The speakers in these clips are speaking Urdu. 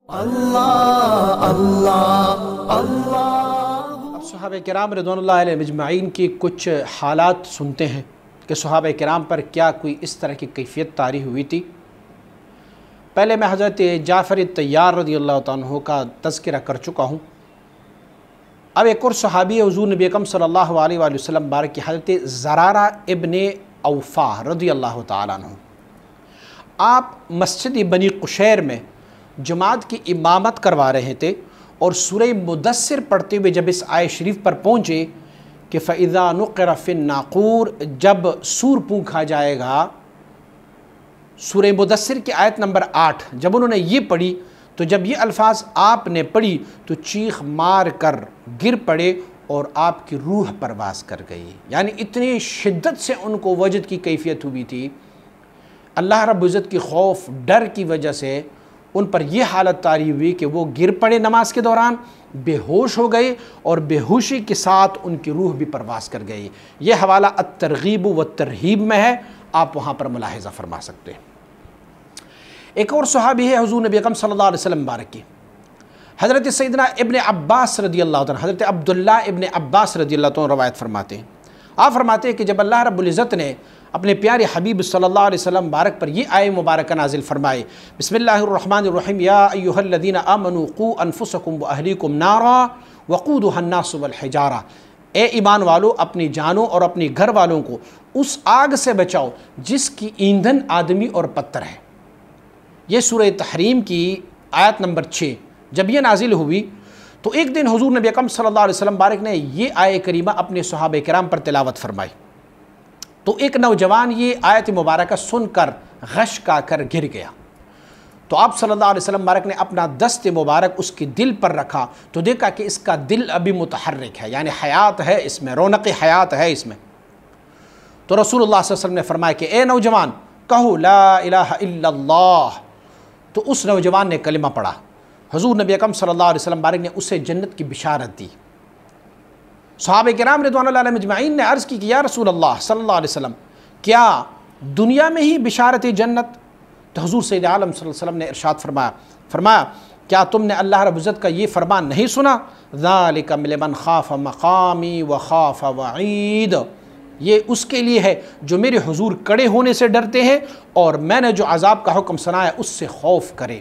اللہ اللہ اللہ۔ اب صحابہ کرام رضوان اللہ علیہ مجمعین کی کچھ حالات سنتے ہیں کہ صحابہ کرام پر کیا کوئی اس طرح کی کیفیت طاری ہوئی تھی۔ پہلے میں حضرت جعفر طیار رضی اللہ عنہ کا تذکرہ کر چکا ہوں۔ اب ایک اور صحابی حضور نبی اکرم صلی اللہ علیہ وآلہ وسلم مبارک کی حضرت زرارہ ابن اوفا رضی اللہ تعالیٰ عنہ۔ آپ مسجد بنی قشیر میں جماعت کی امامت کروا رہے تھے اور سورہ مدثر پڑھتے ہوئے جب اس آیت شریف پر پہنچے کہ فَإِذَا نُقِرَ فِي النَّاقُورِ، جب سور پونکھا جائے گا، سورہ مدثر کی آیت نمبر 8 جب انہوں نے یہ پڑھی تو جب یہ الفاظ آپ نے پڑھی تو چیخ مار کر گر پڑے اور آپ کی روح پرواز کر گئی۔ یعنی اتنی شدت سے ان کو وجد کی کیفیت ہوئی تھی، اللہ رب العزت کی خوف ڈر کی وجہ سے ان پر یہ حالت طاری ہوئی کہ وہ گر پڑے نماز کے دوران، بے ہوش ہو گئے اور بے ہوشی کے ساتھ ان کی روح بھی پرواز کر گئی۔ یہ حوالہ الترغیب والترہیب میں ہے، آپ وہاں پر ملاحظہ فرما سکتے ہیں۔ ایک اور صحابی ہے حضور نبی اکرم صلی اللہ علیہ وسلم مبارک کی، حضرت سیدنا ابن عباس رضی اللہ عنہ، حضرت عبداللہ ابن عباس رضی اللہ عنہ روایت فرماتے ہیں۔ آپ فرماتے ہیں کہ جب اللہ رب العزت نے اپنے پیارے حبیب صلی اللہ علیہ وسلم مبارک پر یہ آیت مبارکہ نازل فرمائے، بسم اللہ الرحمن الرحیم، یا ایہا الذین آمنوا قوا انفسکم واہلیکم نارا وقودھا الناس والحجارہ، اے ایمان والو اپنی جانوں اور اپنی گھر والوں کو اس آگ سے بچاؤ جس کی ایندھن آدمی اور پتھر ہے۔ یہ سورہ تحریم کی آیت نمبر 6 جب یہ نازل ہوئی تو ایک دن حضور نبی اکرم صلی اللہ علیہ وسلم مبارک نے یہ آیت کریمہ اپنے صحابہ کرام پر تلاوت فرمائی تو ایک نوجوان یہ آیت مبارکہ سن کر غش کا کر گر گیا۔ تو آپ صلی اللہ علیہ وسلم مبارک نے اپنا دست مبارک اس کے دل پر رکھا تو دیکھا کہ اس کا دل ابھی متحرک ہے، یعنی حیات ہے اس میں، رونق حیات ہے اس میں۔ تو رسول اللہ صلی اللہ علیہ وسلم نے فرمایا کہ اے نوجوان کہو لا الہ الا اللہ۔ تو اس نوجوان نے کلمہ پڑھا، حضور نبی اکرم صلی اللہ علیہ وسلم مبارک نے اسے جنت کی بشارت دی۔ صحابہ کرام رضوان اللہ علیہ مجمعین نے عرض کی کہ یا رسول اللہ صلی اللہ علیہ وسلم کیا دنیا میں ہی بشارت جنت؟ تو حضور سید عالم صلی اللہ علیہ وسلم نے ارشاد فرمایا کیا تم نے اللہ رب العزت کا یہ فرمان نہیں سنا؟ ذالک لمن خاف مقامی وخاف وعید، یہ اس کے لیے ہے جو میرے حضور کڑے ہونے سے ڈرتے ہیں اور میں نے جو عذاب کا حکم سنایا اس سے خوف کرے۔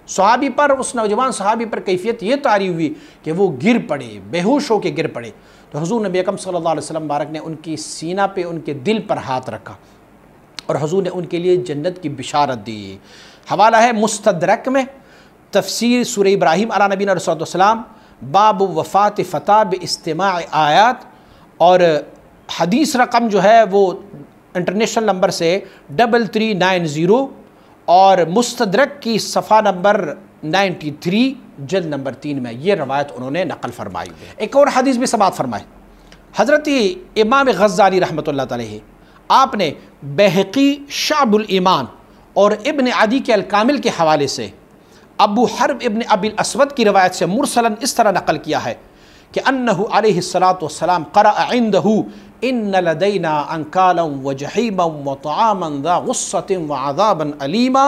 صحابی پر، اس نوجوان صحابی پر کیفیت یہ طاری ہوئی کہ وہ گر پڑے، بے ہوش ہو کے گر پڑے۔ تو حضور نبی اکرم صلی اللہ علیہ وسلم مبارک نے ان کی سینہ پہ ان کے دل پر ہاتھ رکھا اور حضور نے ان کے لیے جنت کی بشارت دی۔ حوالہ ہے مستدرک میں، تفسیر سورہ ابراہیم علیہ نبینا علیہ السلام، باب وفات فتح باستماع آیات، اور حدیث رقم جو ہے وہ انٹرنیشنل نمبر سے 3390، اور مستدرک کی صفحہ نمبر 93 جلد نمبر 3 میں یہ روایت انہوں نے نقل فرمائی ہے۔ ایک اور حدیث بھی سماعت فرمائے، حضرت امام غزالی رحمۃ اللہ علیہ، آپ نے بہقی شعب الایمان اور ابن عدی کے الکامل کے حوالے سے ابو حرب ابن ابی الاسود کی روایت سے مرسلاً اس طرح نقل کیا ہے کہ انہو علیہ السلام قرأ عندہ ان لدینا انکالا وجحیما وطعاما ذا غصۃ وعذابا علیما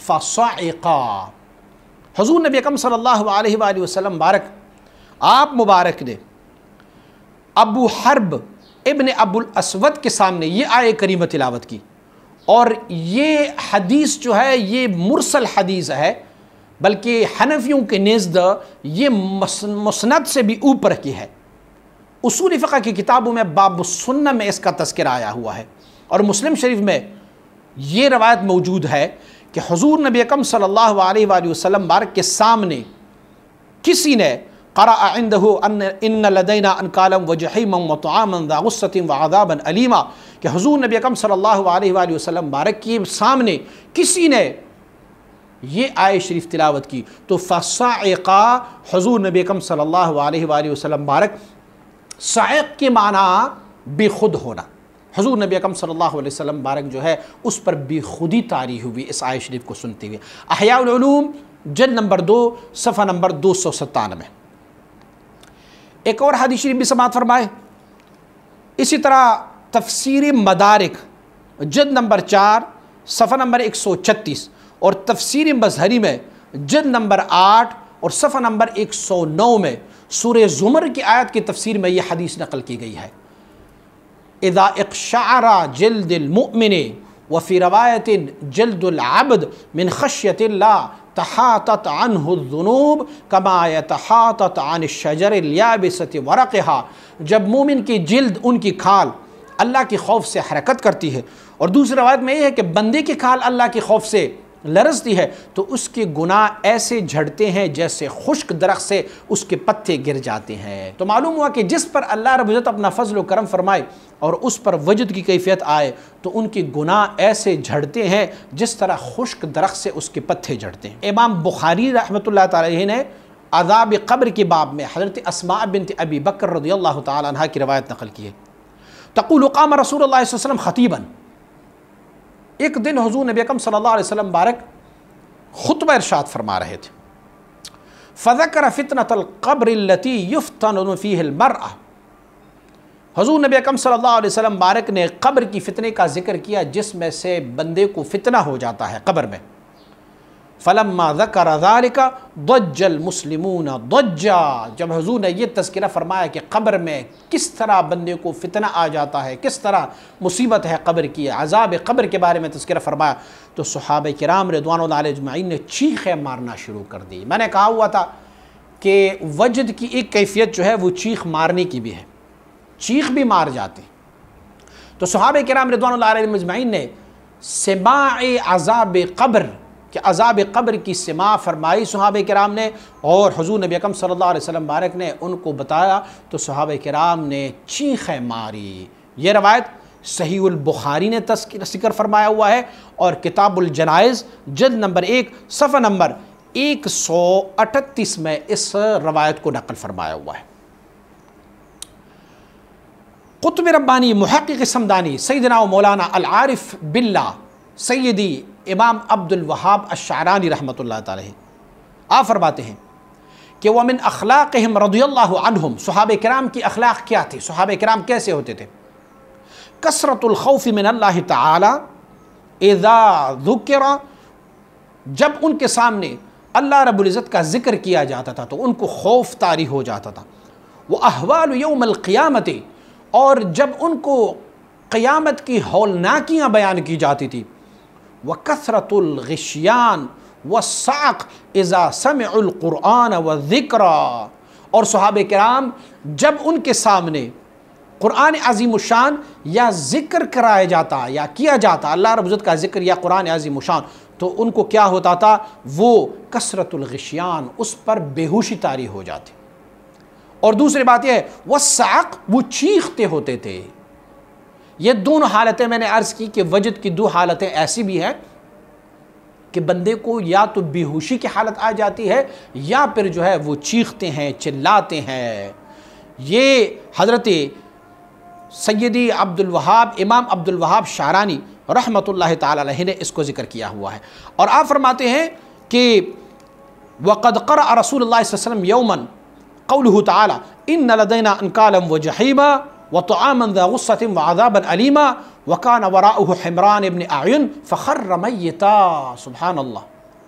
فصعقا۔ حضور نبی اکرم صلی اللہ علیہ وآلہ وسلم مبارک، آپ مبارک نے ابو حرب ابن ابو الاسود کے سامنے یہ آیت کریمہ تلاوت کی، اور یہ حدیث جو ہے یہ مرسل حدیث ہے، بلکہ حنفیوں کے نزد یہ مسند سے بھی اوپر کی ہے۔ اصول فقہ کی کتابوں میں باب السنہ میں اس کا تذکرہ آیا ہوا ہے، اور مسلم شریف میں یہ روایت موجود ہے کہ حضور نبی اکرم صلی اللہ علیہ وآلہ وسلم مبارک کے سامنے کسی نے قرأ عندہ ان لدینا انکالا وجحیما وطعاما ذا غصۃ وعذابا علیما، کہ حضور نبی اکرم صلی اللہ علیہ وآلہ وسلم مبارک کے سامنے کسی نے یہ آیت شریف تلاوت کی تو فصعقا، حضور نبی اکرم صلی اللہ علیہ وآلہ وسلم مبارک، صعق کے معنی بے خود ہونا، حضور نبی اکرم صلی اللہ علیہ وسلم مبارک جو ہے اس پر بے خودی طاری ہوئی اس آیت شریف کو سنتے ہوئے۔ احیاء العلوم جلد نمبر 2 صفحہ نمبر 297۔ ایک اور حدیث شریف بھی سماعت فرمائے، اسی طرح تفسیر مدارک جلد نمبر 4 صفحہ نمبر 136، اور تفسیر مظہری میں جلد نمبر 8 اور صفحہ نمبر 109 میں سورہ زمر کی آیت کی تفسیر میں یہ حدیث نقل کی گئی ہے۔ اذا اقشعر جلد المؤمن وفی روایت جلد العبد من خشیت اللہ تحاطت عنہ الذنوب کما یتحاطت عن الشجر الیابسۃ ورقها، جب مومن کی جلد، ان کی کھال اللہ کی خوف سے حرکت کرتی ہے، اور دوسری روایت میں یہ ہے کہ بندے کی کھال اللہ کی خوف سے لرزتی ہے، تو اس کے گناہ ایسے جھڑتے ہیں جیسے خشک درخت سے اس کے پتے گر جاتے ہیں۔ تو معلوم ہوا کہ جس پر اللہ رب العزت اپنا فضل و کرم فرمائے اور اس پر وجد کی کیفیت آئے تو ان کے گناہ ایسے جھڑتے ہیں جس طرح خشک درخت سے اس کے پتے جھڑتے ہیں۔ امام بخاری رحمۃ اللہ تعالی نے عذاب قبر کے باب میں حضرت اسماء بنت ابی بکر رضی اللہ تعالی عنہ کی روایت نقل کی ہے۔ تقول قام رسول اللہ صلی اللہ علیہ وسلم خطیباً، ایک دن حضور نبی اکرم صلی اللہ علیہ وسلم بارک خطبہ ارشاد فرما رہے تھے۔ فذکر فتنۃ القبر التی یفتن فیہ المرء، حضور نبی اکرم صلی اللہ علیہ وسلم بارک نے قبر کی فتنے کا ذکر کیا جس میں سے بندے کو فتنہ ہو جاتا ہے قبر میں۔ فلما ذکر ذلک ضج المسلمون ضجا، جب حضور نے یہ تذکرہ فرمایا کہ قبر میں کس طرح بندے کو فتنہ آ جاتا ہے، کس طرح مصیبت ہے قبر کی، عذاب قبر کے بارے میں تذکرہ فرمایا، تو صحابہ کرام رضوان اللہ علیہ اجمعین نے چیخیں مارنا شروع کر دی۔ میں نے کہا ہوا تھا کہ وجد کی ایک کیفیت جو ہے وہ چیخ مارنے کی بھی ہے، چیخ بھی مار جاتے، تو صحابہ کرام رضوان اللہ علیہ اجمعین نے سماع عذاب قبر کہ عذاب قبر کی سماع فرمائی صحابہ کرام نے، اور حضور نبی اکرم صلی اللہ علیہ وسلم بارک نے ان کو بتایا تو صحابہ کرام نے چیخیں ماری۔ یہ روایت صحیح البخاری نے ذکر فرمایا ہوا ہے، اور کتاب الجنائز جلد نمبر 1 صفحہ نمبر 138 میں اس روایت کو نقل فرمایا ہوا ہے۔ قطب ربانی محقق سمدانی سیدنا و مولانا العارف باللہ سیدی امام عبد الوہاب الشعرانی رحمۃ اللہ تعالی آپ فرماتے ہیں کہ وَمِنْ أَخْلَاقِهِمْ رضی اللہ عنہم، صحابہ کرام کی اخلاق کیا تھی، صحابہ کرام کیسے ہوتے تھے؟ کثرت الخوف من اللہ تعالی اذا ذکر، جب ان کے سامنے اللہ رب العزت کا ذکر کیا جاتا تھا تو ان کو خوف طاری ہو جاتا تھا۔ وَأَحْوَالُ يَوْمَ الْقِيَامَةِ، اور جب ان کو قیامت کی ہولناکیاں بیان کی جاتی تھی۔ وَكَثْرَةُ الْغِشْيَانِ وَالصَّعْقِ اِذَا سَمِعُوا الْقُرْآنَ وَالذِّكْرَ، اور صحابہ کرام جب ان کے سامنے قرآن عظیم الشان یا ذکر کرایا جاتا یا کیا جاتا، اللہ رب العزت کا ذکر یا قرآن عظیم الشان، تو ان کو کیا ہوتا تھا؟ وہ کثرت الغشیان، اس پر بے ہوشی طاری ہو جاتی۔ اور دوسری بات یہ ہے والصعق، وہ چیختے ہوتے تھے۔ یہ دونوں حالتیں میں نے عرض کی کہ وجد کی دو حالتیں ایسی بھی ہیں کہ بندے کو یا تو بے ہوشی کی حالت آ جاتی ہے یا پھر جو ہے وہ چیختے ہیں، چلاتے ہیں۔ یہ حضرت سیدی عبد الوہاب امام عبد الوہاب شعرانی رحمۃ اللہ تعالی علیہ نے اس کو ذکر کیا ہوا ہے، اور آپ فرماتے ہیں کہ وقد قرأ رسول اللہ صلی اللہ علیہ وسلم یوما قوله تعالی ان لدینا انکالا وجحیما وطعاما ذا غصة وعذابا علیما وکان وراءه حمران ابن اعین فخر میتا۔ سبحان اللہ،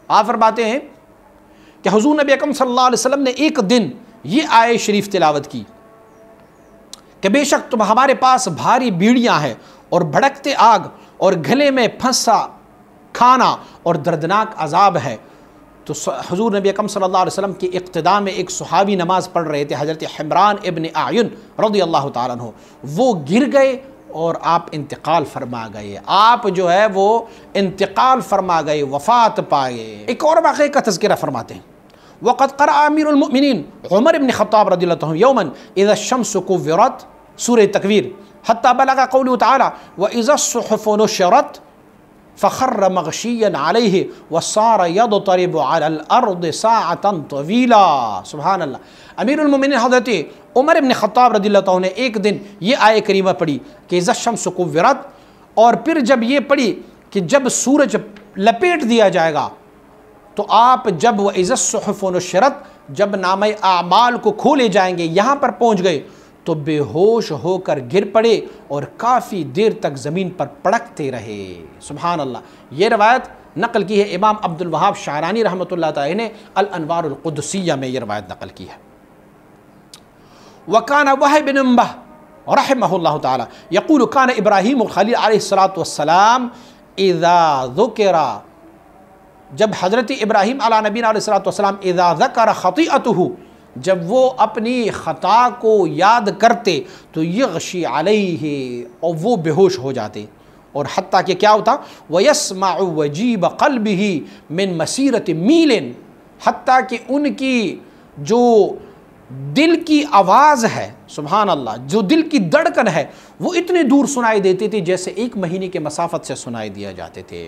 آپ فرماتے ہیں کہ حضور نبی اکرم صلی اللہ علیہ وسلم نے ایک دن یہ آیت شریف تلاوت کی کہ بے شک تم ہمارے پاس بھاری بیڑیاں ہیں اور بھڑکتے آگ اور گلے میں پھنسا کھانا اور دردناک عذاب ہے۔ تو حضور نبی اکرم صلی اللہ علیہ وسلم کی اقتداء میں ایک صحابی نماز پڑھ رہے تھے، حضرت حمران ابن اعین رضی اللہ تعالیٰ عنہ، وہ گر گئے اور آپ انتقال فرما گئے، آپ جو ہے وہ انتقال فرما گئے، وفات پائے۔ ایک اور واقعے کا تذکرہ فرماتے ہیں وقد قرأ امیر المؤمنین عمر بن خطاب رضی اللہ عنہ یوما اذا الشمس کورت، سورہ تکویر، حتی بلغ قوله تعالی واذا الصحف نشرت فخر مغشیا علیہ وصار یضطرب علی الارض ساعتا طویلا۔ سبحان اللہ، امیر المومنین حضرت عمر بن خطاب رضی اللہ عنہ نے ایک دن یہ آیت کریمہ پڑھی کہ اذا الشمس کورت، اور پھر جب یہ پڑھی کہ جب سورج لپیٹ دیا جائے گا تو آپ جب وَإِذَا الصُّحُفُ نُشِّرَتْ، جب نامہ اعمال کو کھولے جائیں گے، یہاں پر پہنچ گئے تو بے ہوش ہو کر گر پڑے اور کافی دیر تک زمین پر پڑکتے رہے۔ سبحان اللہ، یہ روایت نقل کی ہے امام عبد الوہاب شعرانی رحمۃ اللہ تعالی نے الانوار القدسیہ میں یہ روایت نقل کی ہے۔ وکان وہب بن منبہ رحمہ اللہ تعالی یقول کان ابراہیم الخلیل علیہ الصلاۃ والسلام اذا ذکر، جب حضرت ابراہیم علیہ نبینا علیہ الصلاۃ والسلام اذا ذکر خطیئتہ، جب وہ اپنی خطا کو یاد کرتے تو یغشی علیہ، اور وہ بے ہوش ہو جاتے، اور حتیٰ کہ کیا ہوتا وَيَسْمَعُ وَجِيبَ قَلْبِهِ مِن مَسِيرَةِ مِيلٍ، حتیٰ کہ ان کی جو دل کی آواز ہے، سبحان اللہ، جو دل کی دھڑکن ہے وہ اتنے دور سنائی دیتی تھی جیسے 1 مہینے کے مسافت سے سنائی دیا جاتے تھے۔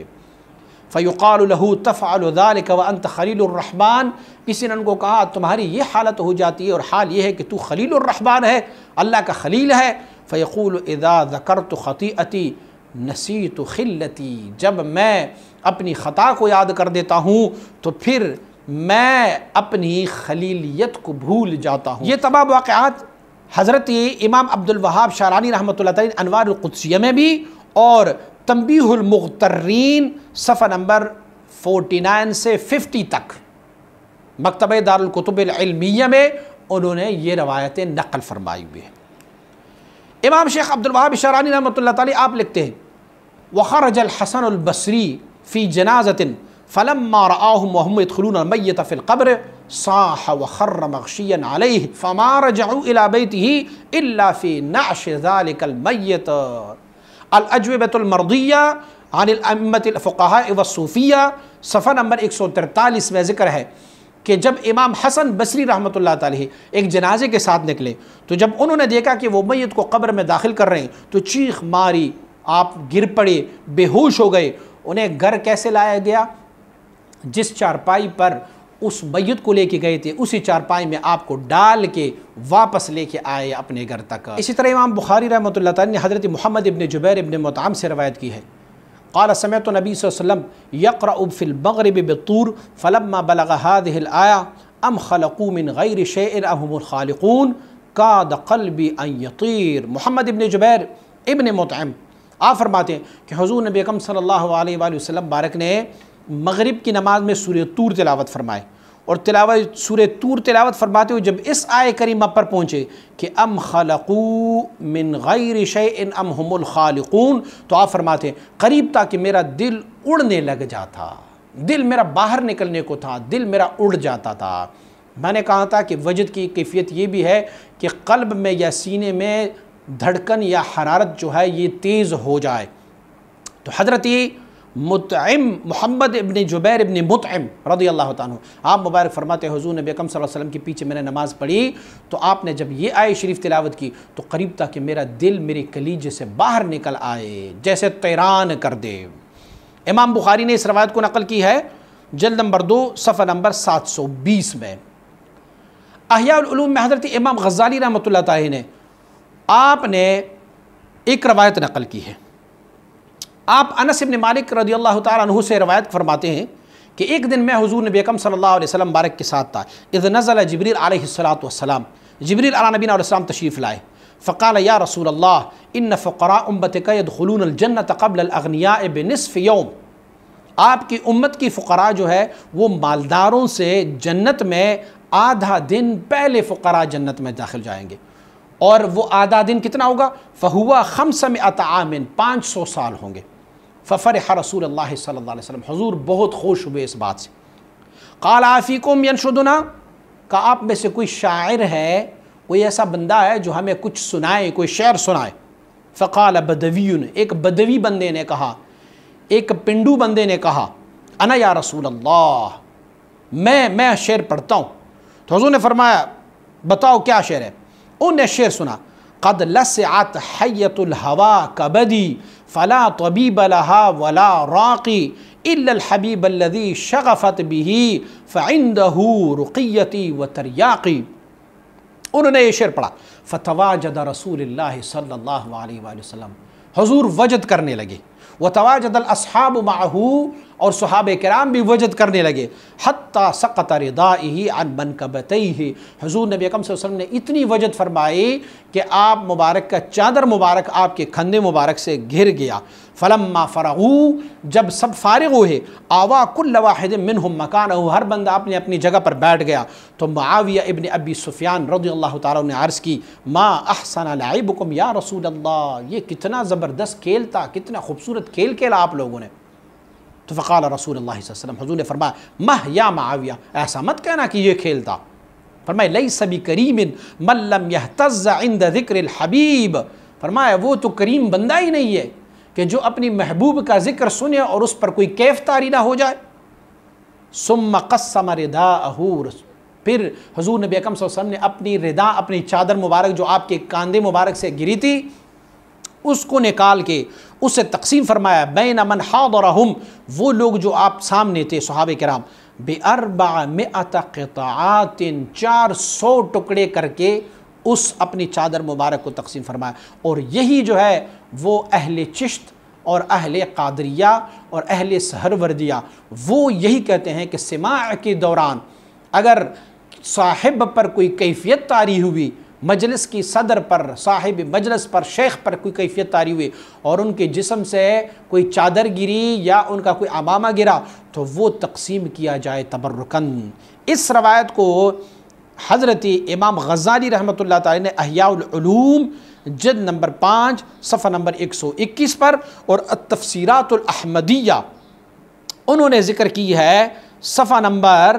فَيُقَالُ لَهُ تَفْعَلُ ذَلِكَ وَأَنْتَ خَلِيلُ الرَّحْمَنِ، کسی نے ان کو کہا تمہاری یہ حالت ہو جاتی ہے اور حال یہ ہے کہ تو خلیل الرحمن ہے، اللہ کا خلیل ہے۔ فَيَقُولُ إِذَا ذَكَرْتُ خَطِيئَتِي نسیت خلتی، جب میں اپنی خطا کو یاد کر دیتا ہوں تو پھر میں اپنی خلیلیت کو بھول جاتا ہوں۔ یہ تمام واقعات حضرت امام عبد الوہاب شعرانی رحمۃ اللہ تعالی انوار القدسیہ میں بھی، اور تنبیہ المغترین صفحہ نمبر 49 سے 50 تک مکتبہ دار الکتب العلمیہ میں انہوں نے یہ روایتیں نقل فرمائی ہوئی ہیں۔ امام شیخ عبد الوہاب شعرانی رحمۃ اللہ تعالی آپ لکھتے ہیں وخرج الحسن البصری فی جنازۃ فلما رآهم وهم يدخلون المیت فی القبر صاح وخر مغشیا علیہ فما رجعوا الى بیته الا فی نعش ذلك المیت۔ الاجوبۃ المرضیہ عن الائمۃ الفقہاء والصوفیاء صفحہ نمبر 143 میں ذکر ہے کہ جب امام حسن بصری رحمۃ اللہ تعالی ایک جنازے کے ساتھ نکلے تو جب انہوں نے دیکھا کہ وہ میت کو قبر میں داخل کر رہے ہیں تو چیخ ماری، آپ گر پڑے، بے ہوش ہو گئے۔ انہیں گھر کیسے لایا گیا؟ جس چارپائی پر اس میت کو لے کے گئے تھے اسی چارپائی میں آپ کو ڈال کے واپس لے کے آئے اپنے گھر تک۔ اسی طرح امام بخاری رحمۃ اللہ تعالی نے حضرت محمد ابن جبیر ابن مطعم سے روایت کی ہے قال سمعت نبی صلی اللہ علیہ وسلم یقرأ فی المغرب بالطور فلما بلغ هذه الآیہ ام خلقوا من غیر شیء ام هم الخالقون کاد قلبی ان یطیر۔ محمد ابن جبیر ابن مطعم آپ فرماتے ہیں کہ حضور نبی اکرم صلی اللہ علیہ وآلہ وسلم بارک نے مغرب کی نماز میں سورہ طور تلاوت فرمائے، اور سورہ طور تلاوت فرماتے ہوئے جب اس آیہ کریمہ پر پہنچے کہ ام خلقوا من غیر شیء ام هم الخالقون، تو آپ فرماتے ہیں قریب تھا کہ میرا دل اڑنے لگ جاتا، دل میرا باہر نکلنے کو تھا، دل میرا اڑ جاتا تھا۔ میں نے کہا تھا کہ وجد کی کیفیت یہ بھی ہے کہ قلب میں یا سینے میں دھڑکن یا حرارت جو ہے یہ تیز ہو جائے۔ تو حضرت مطعم محمد ابن جبیر ابن مطعم رضی اللہ تعالیٰ عنہ آپ مبارک فرماتے ہیں حضور نبی اکرم صلی اللہ علیہ وسلم کے پیچھے میں نے نماز پڑھی تو آپ نے جب یہ آیہ شریف تلاوت کی تو قریب تھا کہ میرا دل میرے کلیجے سے باہر نکل آئے جیسے طیران کر دے۔ امام بخاری نے اس روایت کو نقل کی ہے جلد نمبر 2 صفحہ نمبر 720 میں۔ احیاء العلوم میں حضرت امام غزالی رحمۃ اللہ تعالی نے آپ نے ایک روایت نقل کی ہے۔ آپ انس بن مالک رضی اللہ تعالیٰ عنہ سے روایت فرماتے ہیں کہ ایک دن میں حضور نبی اکرم صلی اللہ علیہ وسلم بارک کے ساتھ تھا اذ نزل جبریل علیہ السلام، جبریل علیہ نبینا علیہ السلام تشریف لائے، فقال یا رسول اللہ ان فقراء امتک يدخلون الجنة قبل الاغنیاء بنصف یوم۔ آپ کی امت کی فقراء جو ہے وہ مالداروں سے جنت میں آدھا دن پہلے فقراء جنت میں داخل جائیں گے، اور وہ آدھا دن کتنا ہوگا؟ فہوا 500 عام، 500 سال ہوں گے۔ ففرح رسول اللہ صلی اللہ علیہ وسلم، حضور بہت خوش ہوئے اس بات سے۔ قال آفیکم ینشدنا، کہا آپ میں سے کوئی شاعر ہے، کوئی ایسا بندہ ہے جو ہمیں کچھ سنائے، کوئی شعر سنائے۔ فقال بدویون، ایک بدوی بندے نے کہا، ایک پنڈو بندے نے کہا انا یا رسول اللہ، میں شعر پڑھتا ہوں۔ تو حضور نے فرمایا بتاؤ کیا شعر ہے؟ انہوں نے شعر سنا، قد لسعت حیۃ الہوا کبدی فلا طبیب لہا ولا راقی الا الحبیب الذی شغفت به فعنده رقیتی وتریاقی۔ انہوں نے یہ شعر پڑھا، فتواجد رسول اللہ صلی اللہ علیہ وآلہ وسلم، حضور وجد کرنے لگے، وتواجد الاصحاب معه، اور صحابہ کرام بھی وجد کرنے لگے. حتی سقط ردائہ عن منکبتیہ، حضور نبی اکرم صلی اللہ علیہ وسلم نے اتنی وجد فرمائی کہ آپ مبارک کا چادر مبارک آپ کے کھندے مبارک سے گر گیا. فلما فرغوا، جب سب فارغ ہوئے، آوا کل واحد منہم مکانہ، ہر بندہ اپنی اپنی جگہ پر بیٹھ گیا. تو معاویہ ابن ابی سفیان رضی اللہ تعالیٰ نے عرض کی، ما احسن لعبکم یا رسول اللہ، یہ کتنا زبردست کھیل تھا، کتنا خوبصورت کھیل کھیلا آپ لوگوں نے. تو فقال رسول اللہ صلی اللہ علیہ وسلم، حضور نے فرمایا، مہ یا معاویہ، ایسا مت کہنا کہ یہ کھیل تھا. فرمایا لیس بکریم من لم یہتز عند ذکر الحبیب، فرمایا وہ تو کریم بندہ ہی نہیں ہے کہ جو اپنی محبوب کا ذکر سنے اور اس پر کوئی کیف طاری نہ ہو جائے. ثم قسم رداءہ، پھر حضور نبی اکرم صلی اللہ علیہ وسلم نے اپنی ردا، اپنی چادر مبارک جو آپ کے کاندھے مبارک سے گری تھی، اس کو نکال کے اسے تقسیم فرمایا. بین من حاضرہم، وہ لوگ جو آپ سامنے تھے صحابہ کرام، ب400 قطعات، 400 ٹکڑے کر کے اس اپنی چادر مبارک کو تقسیم فرمایا. اور یہی جو ہے وہ اہل چشت اور اہل قادریہ اور اہل سہروردیہ، وہ یہی کہتے ہیں کہ سماع کے دوران اگر صاحب پر کوئی کیفیت طاری ہوئی، مجلس کی صدر پر، صاحب مجلس پر، شیخ پر کوئی کیفیت طاری ہوئی اور ان کے جسم سے کوئی چادر گری یا ان کا کوئی عمامہ گرا، تو وہ تقسیم کیا جائے تبرکن. اس روایت کو حضرت امام غزالی رحمۃ اللہ تعالی نے احیاء العلوم جلد نمبر 5 صفحہ نمبر 121 پر، اور التفسیرات الاحمدیہ انہوں نے ذکر کی ہے صفحہ نمبر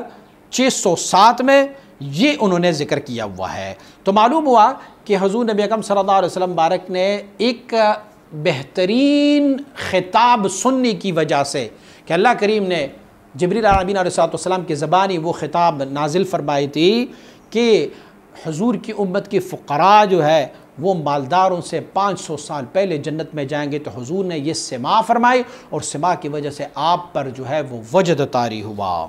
607 میں، یہ انہوں نے ذکر کیا ہوا ہے. تو معلوم ہوا کہ حضور نبی اکرم صلی اللہ علیہ وسلم بارک نے ایک بہترین خطاب سننے کی وجہ سے کہ اللہ کریم نے جبریل علیہ السلام کی زبانی وہ خطاب نازل فرمائی تھی کہ حضور کی امت کی فقراء جو ہے وہ مالداروں سے 500 سال پہلے جنت میں جائیں گے. تو حضور نے یہ سماع فرمائی اور سماع کی وجہ سے آپ پر جو ہے وہ وجد طاری ہوا.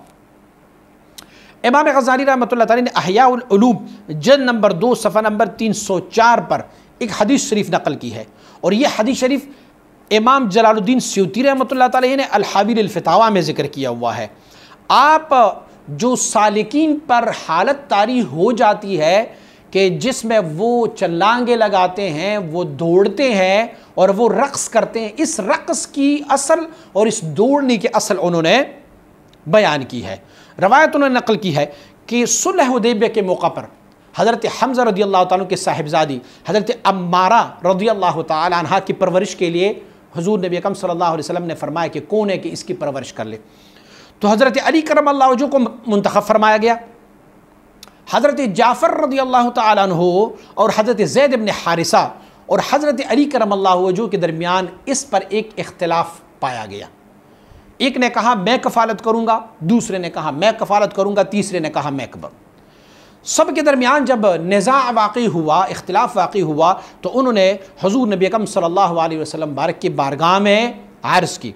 امام غزالی رحمۃ اللہ تعالی نے احیاء العلوم جلد نمبر 2 صفحہ نمبر 304 پر ایک حدیث شریف نقل کی ہے، اور یہ حدیث شریف امام جلال الدین سیوطی رحمۃ اللہ تعالی نے الحاوی الفتاویٰ میں ذکر کیا ہوا ہے. آپ جو سالکین پر حالت طاری ہو جاتی ہے کہ جس میں وہ چلانگے لگاتے ہیں، وہ دوڑتے ہیں اور وہ رقص کرتے ہیں، اس رقص کی اصل اور اس دوڑنے کی اصل انہوں نے بیان کی ہے. روایت انہوں نے نقل کی ہے کہ صلح حدیبیہ کے موقع پر حضرت حمزہ رضی اللہ تعالیٰ کے صاحبزادی حضرت عمارہ رضی اللہ تعالیٰ عنہ کی پرورش کے لیے حضور نبی اکرم صلی اللہ علیہ وسلم نے فرمایا کہ کون ہے کہ اس کی پرورش کر لے. تو حضرت علی کرم اللہ وجہ کو منتخب فرمایا گیا. حضرت جعفر رضی اللہ تعالیٰ عنہ اور حضرت زید بن حارثہ اور حضرت علی کرم اللہ وجہ کے درمیان اس پر ایک اختلاف پایا گیا. ایک نے کہا میں کفالت کروں گا، دوسرے نے کہا میں کفالت کروں گا، تیسرے نے کہا میں کروں. سب کے درمیان جب نزاع واقع ہوا، اختلاف واقع ہوا، تو انہوں نے حضور نبی اکرم صلی اللہ علیہ وسلم بارک کی بارگاہ میں عرض کی.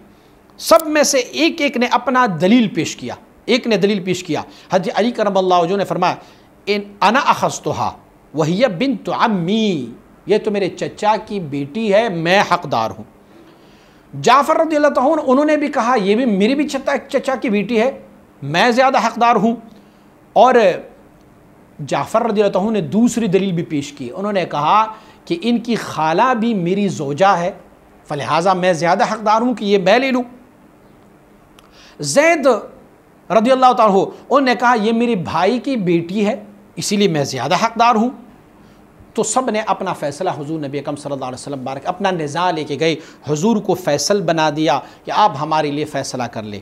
سب میں سے ایک ایک نے اپنا دلیل پیش کیا. ایک نے دلیل پیش کیا، حضرت علی کرم اللہ وجہ نے فرمایا انا اخذتها وہی بنت عمی، یہ تو میرے چچا کی بیٹی ہے، میں حقدار ہوں. جعفر رضی اللہ عنہ انہوں نے بھی کہا یہ بھی میری بھی چچا کی بیٹی ہے، میں زیادہ حقدار ہوں. اور جعفر رضی اللہ عنہ نے دوسری دلیل بھی پیش کی. انہوں نے کہا کہ ان کی خالہ بھی میری زوجہ ہے، فلہذا میں زیادہ حقدار ہوں کہ یہ میں لے لوں. زید رضی اللہ عنہ انہوں نے کہا یہ میری بھائی کی بیٹی ہے، اسی لیے میں زیادہ حقدار ہوں. تو سب نے اپنا فیصلہ حضور نبی اکرم صلی اللہ علیہ وسلم بارک اپنا نزاع لے کے گئے، حضور کو فیصل بنا دیا کہ آپ ہمارے لیے فیصلہ کر لیں.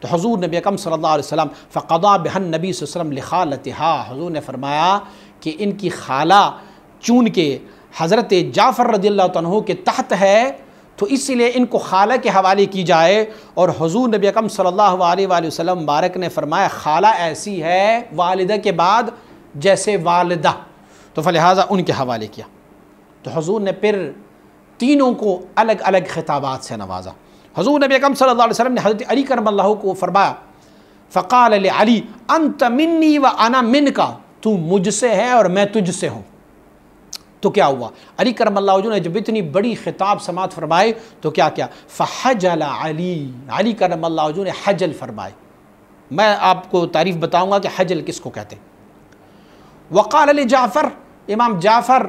تو حضور نبی اکرم صلی اللہ علیہ وسلم فقضا بها النبی صلی اللہ علیہ وسلم لخالتها، حضور نے فرمایا کہ ان کی خالہ چون کے حضرت جعفر رضی اللہ عنہ کے تحت ہے تو اسی لیے ان کو خالہ کے حوالے کی جائے. اور حضور نبی اکرم صلی اللہ علیہ وآلہ وسلم بارک نے فرمایا خالہ ایسی ہے والدہ کے بعد جیسے والدہ، تو فلہذا ان کے حوالے کیا. تو حضور نے پھر تینوں کو الگ الگ خطابات سے نوازا. حضور نبی اکرم صلی اللہ علیہ وسلم نے حضرت علی کرم اللہ کو فرمایا فقال لعلی انت منی و انا منکا، تو مجھ سے ہے اور میں تجھ سے ہوں. تو کیا ہوا؟ علی کرم اللہ وجہہ نے جب اتنی بڑی خطاب سماعت فرمائے تو کیا کیا؟ فحجل علی، علی کرم اللہ وجہہ نے حجل فرمائے۔ میں آپ کو تعریف بتاؤں گا کہ حجل کس کو کہتے ہیں۔ وقال علی جعفر، امام جعفر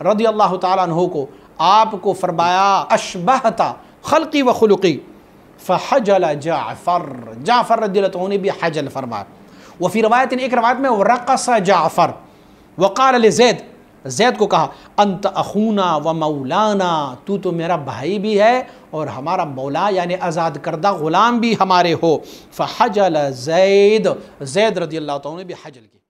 رضی اللہ تعالیٰ عنہ کو آپ کو فرمایا اشبہت خلقی و خلقی، فحجل جعفر، جعفر رضی اللہ عنہ نے بھی حجل فرمایا۔ وفی روایت، ایک روایت میں ورقص جعفر، وقال لزید، زید کو کہا انت اخونا و مولانا، تو میرا بھائی بھی ہے اور ہمارا مولا یعنی آزاد کردہ غلام بھی ہمارے ہو۔ فحجل زید، زید رضی اللہ عنہ نے بھی حجل کی۔